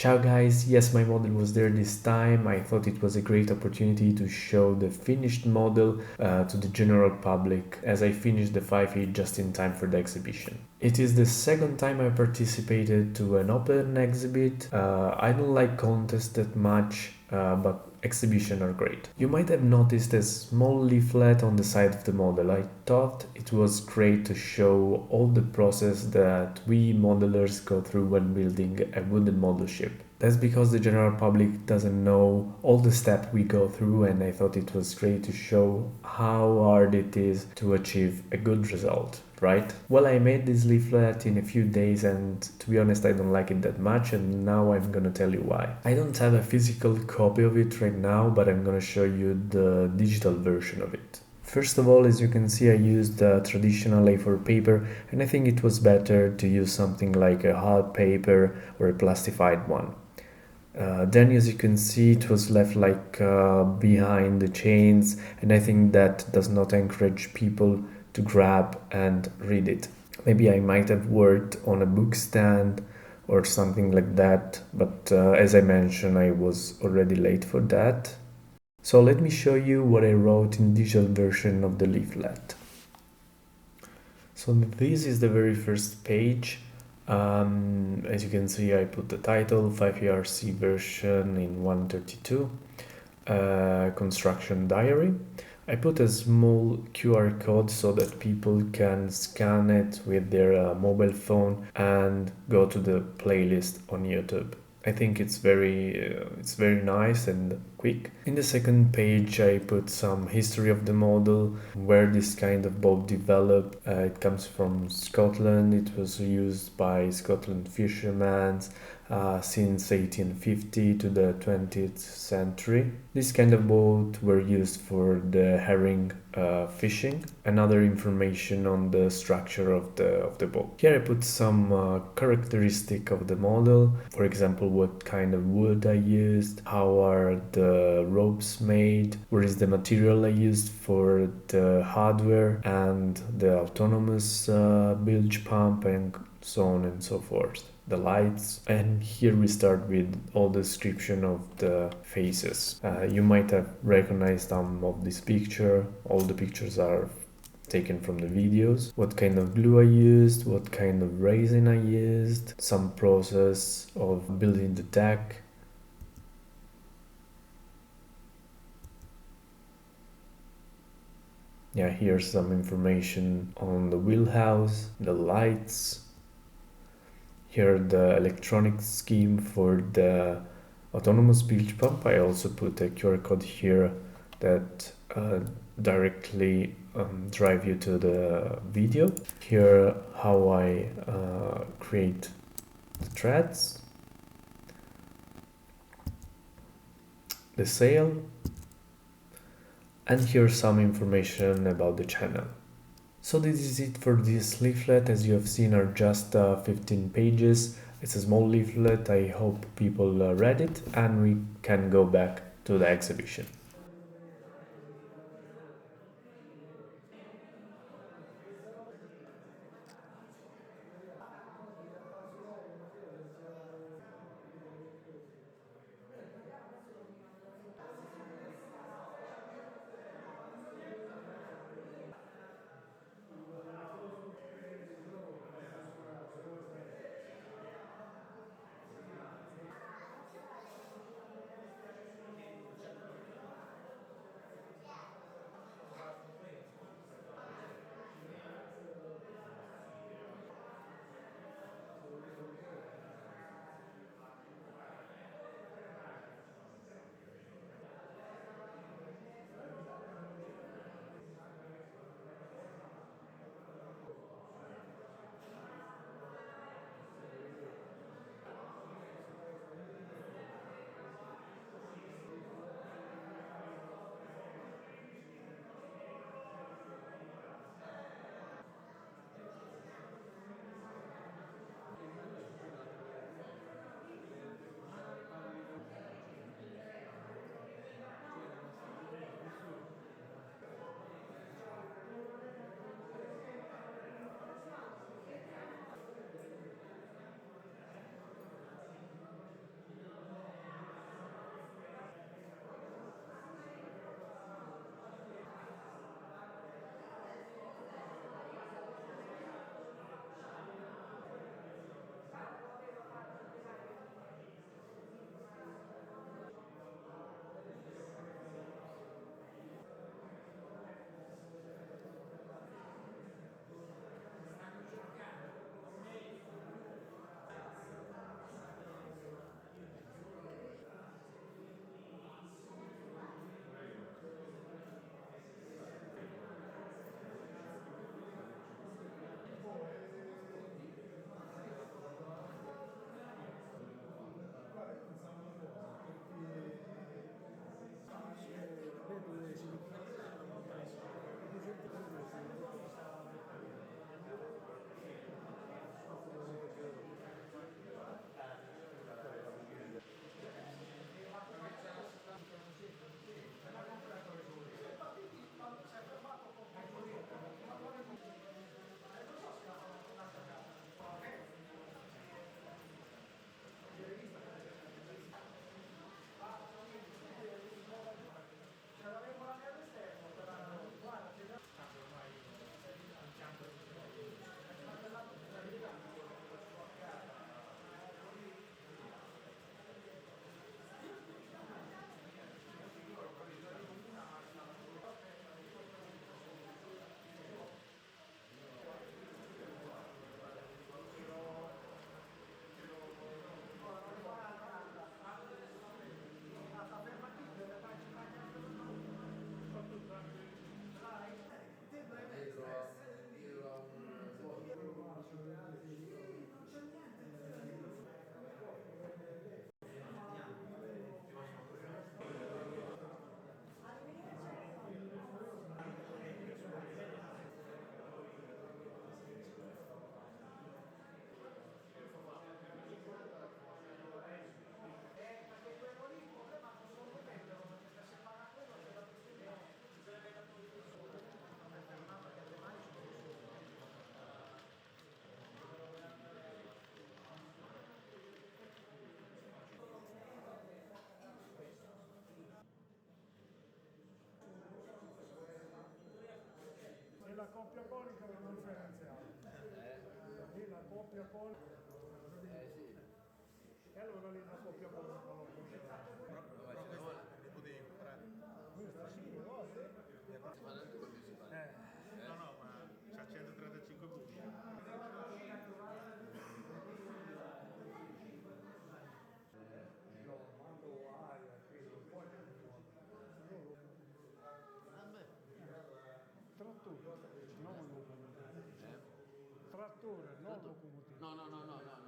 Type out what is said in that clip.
Ciao guys, yes, my model was there this time. I thought it was a great opportunity to show the finished model to the general public, as I finished the 5E just in time for the exhibition. It is the second time I participated to an open exhibit. I don't like contests that much, but exhibitions are great. You might have noticed a small leaflet on the side of the model. I thought it was great to show all the process that we modelers go through when building a wooden model ship. That's because the general public doesn't know all the steps we go through, and I thought it was great to show how hard it is to achieve a good result, right? Well, I made this leaflet in a few days, and to be honest, I don't like it that much, and now I'm gonna tell you why. I don't have a physical copy of it right now, but I'm gonna show you the digital version of it. First of all, as you can see, I used traditional A4 paper, and I think it was better to use something like a hard paper or a plastified one. Then, as you can see, it was left behind the chains, and I think that does not encourage people to grab and read it. Maybe I might have worked on a book stand or something like that, but as I mentioned, I was already late for that. So let me show you what I wrote in digital version of the leaflet. So this is the very first page. As you can see, I put the title 5ERC version in 132, construction diary. I put a small QR code so that people can scan it with their mobile phone and go to the playlist on YouTube. I think it's very nice and quick. In the second page, I put some history of the model, where this kind of boat developed. It comes from Scotland. It was used by Scotland fishermen since 1850 to the 20th century. This kind of boat were used for the herring fishing and other information on the structure of the boat. Here I put some characteristic of the model, for example, what kind of wood I used, how are the ropes made, what is the material I used for the hardware and the autonomous bilge pump, and so on and so forth. The lights, and here we start with all the description of the faces. You might have recognized some of this picture. All the pictures are taken from the videos. What kind of glue I used, what kind of resin I used, some process of building the deck. Yeah, here's some information on the wheelhouse, the lights. Here the electronic scheme for the autonomous bilge pump. I also put a QR code here that directly drive you to the video. Here how I create the threads, the sail, and here's some information about the channel. So this is it for this leaflet. As you have seen, are just 15 pages. It's a small leaflet. I hope people read it, and we can go back to the exhibition. ponica non differenziata. Lì la coppia ponica. Sì. E allora lì la coppia ponica non lo conoscerà. Questa sì, guarda. Ma non tu come si fa? No, no, ma c'ha 135 buchi. No, mando aria, quindi poi trattore, non locomotiva. Trattore, non locomotiva. No,